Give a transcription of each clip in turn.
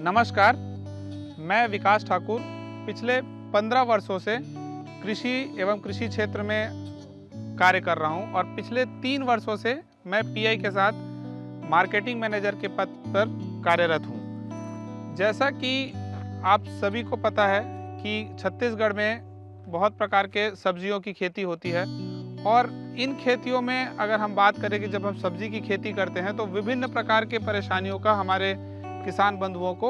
नमस्कार, मैं विकास ठाकुर पिछले 15 वर्षों से कृषि एवं कृषि क्षेत्र में कार्य कर रहा हूं और पिछले 3 वर्षों से मैं पीआई के साथ मार्केटिंग मैनेजर के पद पर कार्यरत हूं। जैसा कि आप सभी को पता है कि छत्तीसगढ़ में बहुत प्रकार के सब्जियों की खेती होती है और इन खेतियों में अगर हम बात करें कि जब हम सब्जी की खेती करते हैं तो विभिन्न प्रकार के परेशानियों का हमारे किसान बंधुओं को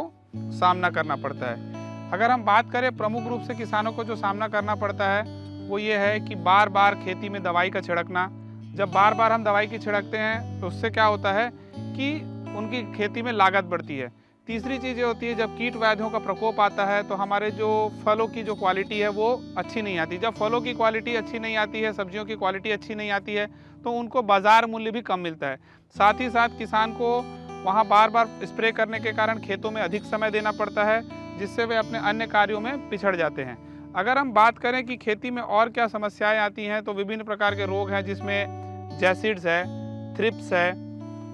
सामना करना पड़ता है। अगर हम बात करें प्रमुख रूप से किसानों को जो सामना करना पड़ता है वो ये है कि बार बार खेती में दवाई का छिड़कना। जब बार बार हम दवाई की छिड़कते हैं तो उससे क्या होता है कि उनकी खेती में लागत बढ़ती है। तीसरी चीज़ ये होती है जब कीट व्याधियों का प्रकोप आता है तो हमारे जो फलों की जो क्वालिटी है वो अच्छी नहीं आती। जब फलों की क्वालिटी अच्छी नहीं आती है, सब्जियों की क्वालिटी अच्छी नहीं आती है तो उनको बाज़ार मूल्य भी कम मिलता है। साथ ही साथ किसान को वहाँ बार बार स्प्रे करने के कारण खेतों में अधिक समय देना पड़ता है, जिससे वे अपने अन्य कार्यों में पिछड़ जाते हैं। अगर हम बात करें कि खेती में और क्या समस्याएं आती हैं तो विभिन्न प्रकार के रोग हैं, जिसमें जैसिड्स है, थ्रिप्स है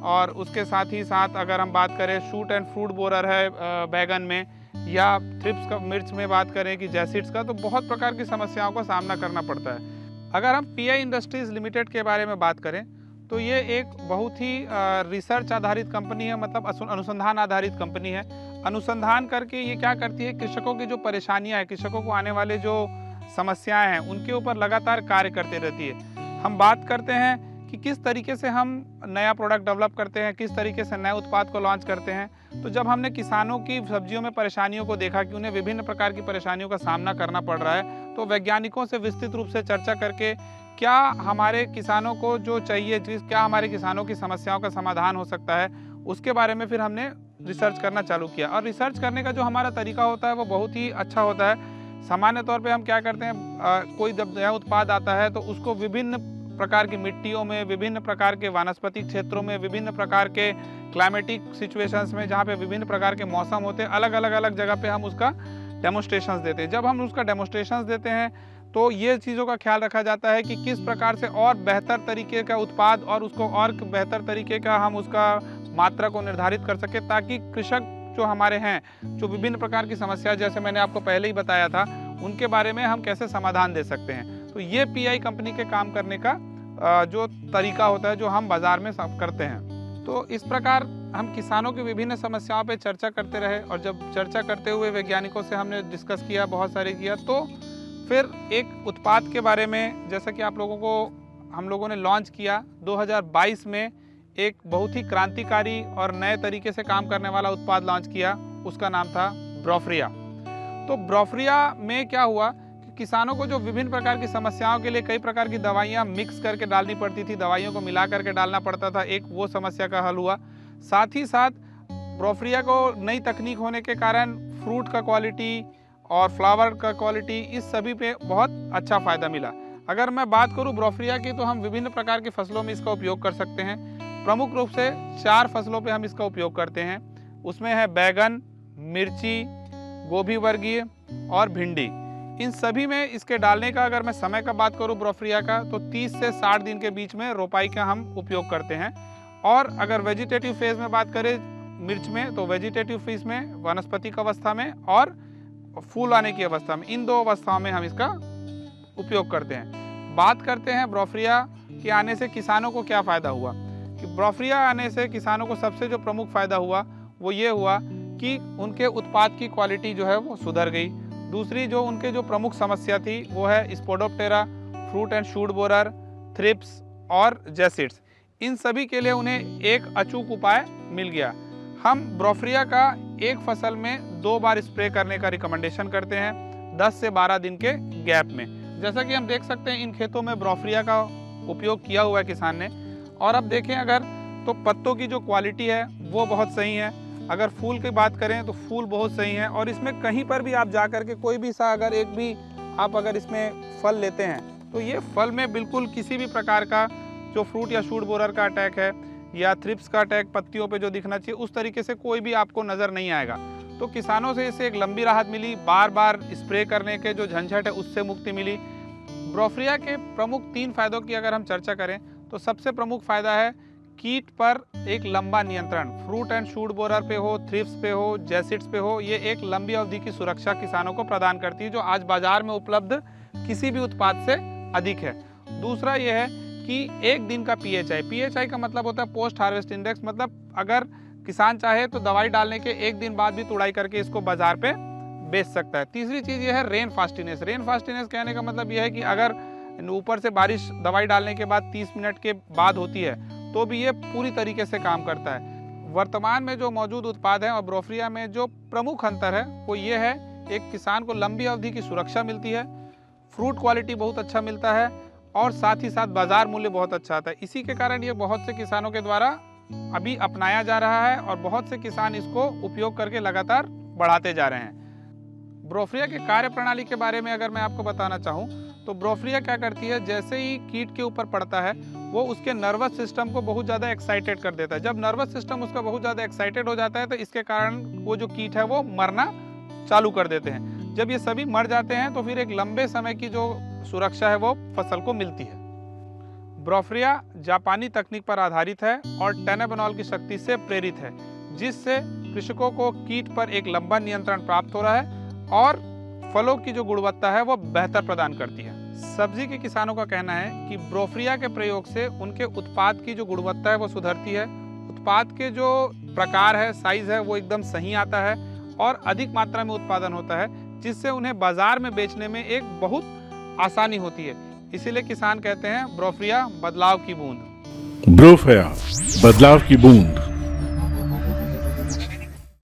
और उसके साथ ही साथ अगर हम बात करें शूट एंड फ्रूट बोरर है बैगन में, या थ्रिप्स का मिर्च में बात करें कि जैसिड्स का, तो बहुत प्रकार की समस्याओं का सामना करना पड़ता है। अगर हम पीआई इंडस्ट्रीज़ लिमिटेड के बारे में बात करें तो ये एक बहुत ही रिसर्च आधारित कंपनी है, मतलब अनुसंधान आधारित कंपनी है। अनुसंधान करके ये क्या करती है, कृषकों की जो परेशानियां हैं, कृषकों को आने वाले जो समस्याएं हैं उनके ऊपर लगातार कार्य करते रहती है। हम बात करते हैं कि किस तरीके से हम नया प्रोडक्ट डेवलप करते हैं, किस तरीके से नए उत्पाद को लॉन्च करते हैं। तो जब हमने किसानों की सब्जियों में परेशानियों को देखा कि उन्हें विभिन्न प्रकार की परेशानियों का सामना करना पड़ रहा है, तो वैज्ञानिकों से विस्तृत रूप से चर्चा करके क्या हमारे किसानों को जो चाहिए, क्या हमारे किसानों की समस्याओं का समाधान हो सकता है, उसके बारे में फिर हमने रिसर्च करना चालू किया। और रिसर्च करने का जो हमारा तरीका होता है वो बहुत ही अच्छा होता है। सामान्य तौर पे हम क्या करते हैं, कोई जब नया उत्पाद आता है तो उसको विभिन्न प्रकार की मिट्टियों में, विभिन्न प्रकार के वानस्पतिक क्षेत्रों में, विभिन्न प्रकार के क्लाइमेटिक सिचुएशंस में, जहाँ पे विभिन्न प्रकार के मौसम होते हैं, अलग अलग जगह पे हम उसका डेमोस्ट्रेशंस देते हैं। जब हम उसका डेमोस्ट्रेशंस देते हैं तो ये चीज़ों का ख्याल रखा जाता है कि किस प्रकार से और बेहतर तरीके का उत्पाद और उसको और बेहतर तरीके का हम उसका मात्रा को निर्धारित कर सके, ताकि कृषक जो हमारे हैं, जो विभिन्न प्रकार की समस्या जैसे मैंने आपको पहले ही बताया था, उनके बारे में हम कैसे समाधान दे सकते हैं। तो ये पीआई कंपनी के काम करने का जो तरीका होता है, जो हम बाज़ार में करते हैं। तो इस प्रकार हम किसानों की विभिन्न समस्याओं पर चर्चा करते रहे और जब चर्चा करते हुए वैज्ञानिकों से हमने डिस्कस किया, बहुत सारे किया, तो फिर एक उत्पाद के बारे में, जैसा कि आप लोगों को हम लोगों ने लॉन्च किया 2022 में, एक बहुत ही क्रांतिकारी और नए तरीके से काम करने वाला उत्पाद लॉन्च किया। उसका नाम था ब्रोफरिया। तो ब्रोफरिया में क्या हुआ कि किसानों को जो विभिन्न प्रकार की समस्याओं के लिए कई प्रकार की दवाइयाँ मिक्स करके डालनी पड़ती थी, दवाइयों को मिला करके डालना पड़ता था, एक वो समस्या का हल हुआ। साथ ही साथ ब्रोफरिया को नई तकनीक होने के कारण फ्रूट का क्वालिटी और फ्लावर का क्वालिटी, इस सभी पे बहुत अच्छा फ़ायदा मिला। अगर मैं बात करूं ब्रोफरिया की, तो हम विभिन्न प्रकार की फसलों में इसका उपयोग कर सकते हैं। प्रमुख रूप से 4 फसलों पे हम इसका उपयोग करते हैं। उसमें है बैगन, मिर्ची, गोभी वर्गीय और भिंडी। इन सभी में इसके डालने का अगर मैं समय का बात करूँ ब्रोफरिया का, तो 30 से 60 दिन के बीच में रोपाई का हम उपयोग करते हैं। और अगर वेजिटेटिव फेज़ में बात करें मिर्च में, तो वेजिटेटिव फेज़ में, वानस्पतिक अवस्था में और फूल आने की अवस्था में, इन 2 अवस्थाओं में हम इसका उपयोग करते हैं। बात करते हैं ब्रोफरिया के आने से किसानों को क्या फ़ायदा हुआ। कि ब्रोफरिया आने से किसानों को सबसे जो प्रमुख फ़ायदा हुआ वो ये हुआ कि उनके उत्पाद की क्वालिटी जो है वो सुधर गई। दूसरी जो उनके जो प्रमुख समस्या थी वो है Spodoptera, fruit and shoot borer, thrips और जैसिड्स। इन सभी के लिए उन्हें एक अचूक उपाय मिल गया। हम ब्रोफरिया का एक फसल में 2 बार स्प्रे करने का रिकमेंडेशन करते हैं 10 से 12 दिन के गैप में। जैसा कि हम देख सकते हैं इन खेतों में ब्रोफरिया का उपयोग किया हुआ है किसान ने। और अब देखें अगर, तो पत्तों की जो क्वालिटी है वो बहुत सही है। अगर फूल की बात करें तो फूल बहुत सही है। और इसमें कहीं पर भी आप जा कर के कोई भी सा अगर एक भी आप अगर इसमें फल लेते हैं तो ये फल में बिल्कुल किसी भी प्रकार का जो फ्रूट या शूट बोरर का अटैक है या थ्रिप्स का अटैक पत्तियों पे जो दिखना चाहिए, उस तरीके से कोई भी आपको नज़र नहीं आएगा। तो किसानों से इससे एक लंबी राहत मिली, बार बार स्प्रे करने के जो झंझट है उससे मुक्ति मिली। ब्रोफरिया के प्रमुख 3 फायदों की अगर हम चर्चा करें तो सबसे प्रमुख फ़ायदा है कीट पर एक लंबा नियंत्रण, फ्रूट एंड शूट बोरर पे हो, थ्रिप्स पे हो, जैसिड्स पे हो, ये एक लंबी अवधि की सुरक्षा किसानों को प्रदान करती है, जो आज बाजार में उपलब्ध किसी भी उत्पाद से अधिक है। दूसरा ये है कि एक दिन का पीएचआई का मतलब होता है पोस्ट हार्वेस्ट इंडेक्स, मतलब अगर किसान चाहे तो दवाई डालने के एक दिन बाद भी तुड़ाई करके इसको बाजार पे बेच सकता है। तीसरी चीज़ ये है रेन फास्टिनेस। रेन फास्टिनेस कहने का मतलब ये है कि अगर ऊपर से बारिश दवाई डालने के बाद 30 मिनट के बाद होती है तो भी ये पूरी तरीके से काम करता है। वर्तमान में जो मौजूद उत्पाद हैं और ब्रोफ्रिया में जो प्रमुख अंतर है वो ये है, एक किसान को लंबी अवधि की सुरक्षा मिलती है, फ्रूट क्वालिटी बहुत अच्छा मिलता है और साथ ही साथ बाजार मूल्य बहुत अच्छा आता है। इसी के कारण ये बहुत से किसानों के द्वारा अभी अपनाया जा रहा है और बहुत से किसान इसको उपयोग करके लगातार बढ़ाते जा रहे हैं। ब्रोफ्रिया के कार्य प्रणाली के बारे में अगर मैं आपको बताना चाहूँ तो ब्रोफ्रिया क्या करती है, जैसे ही कीट के ऊपर पड़ता है वो उसके नर्वस सिस्टम को बहुत ज़्यादा एक्साइटेड कर देता है। जब नर्वस सिस्टम उसका बहुत ज़्यादा एक्साइटेड हो जाता है तो इसके कारण वो जो कीट है वो मरना चालू कर देते हैं। जब ये सभी मर जाते हैं तो फिर एक लंबे समय की जो सुरक्षा है वो फसल को मिलती है। ब्रोफ्रिया जापानी तकनीक पर आधारित है और टेनेबेनॉल की शक्ति से प्रेरित है, जिससे कृषकों को कीट पर एक लंबा नियंत्रण प्राप्त हो रहा है और फलों की जो गुणवत्ता है वो बेहतर प्रदान करती है। सब्जी के किसानों का कहना है कि ब्रोफ्रिया के प्रयोग से उनके उत्पाद की जो गुणवत्ता है वो सुधरती है, उत्पाद के जो प्रकार है, साइज है, वो एकदम सही आता है और अधिक मात्रा में उत्पादन होता है, जिससे उन्हें बाजार में बेचने में एक बहुत आसानी होती है। इसीलिए किसान कहते हैं ब्रोफ्रिया बदलाव की बूंद। ब्रोफ्रिया बदलाव की बूंद।